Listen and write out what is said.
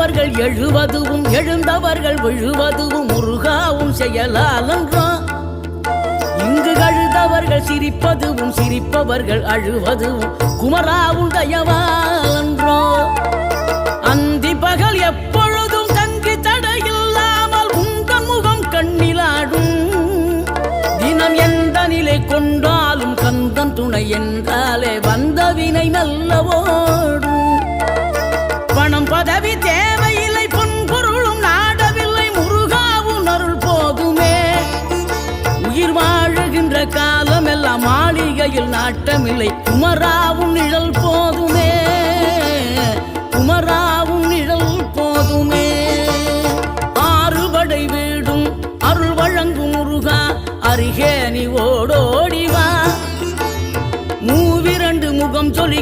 விழுந்தவர்கள் எழுவதுவும் எழுந்தவர்கள் விழுவதுவும் முருகாவும் செயலாலன்றோ. இங்கு அழுதவர்கள் சிரிப்பதுவும் சிரிப்பவர்கள் அழுவதுவும் குமராவும் தயவாலன்றோ. அந்தி பகல் எப்பொழுதும் தங்கி தடையில்லாமல் உங்கள் முகம் கண்ணிலாடும். தினம் எந்த நிலை கொண்டாலும் கந்தன் துணை என்றாலே வந்த வினை நல்லவோடும். பணம் பதவி தேவையில்லை பொன்பொருளும் நாடவில்லை முருகாவும் அருள் போதுமே. உயிர் வாழுகின்ற காலம் எல்லாம் மாளிகையில் நாட்டமில்லை குமராவும் நிழல்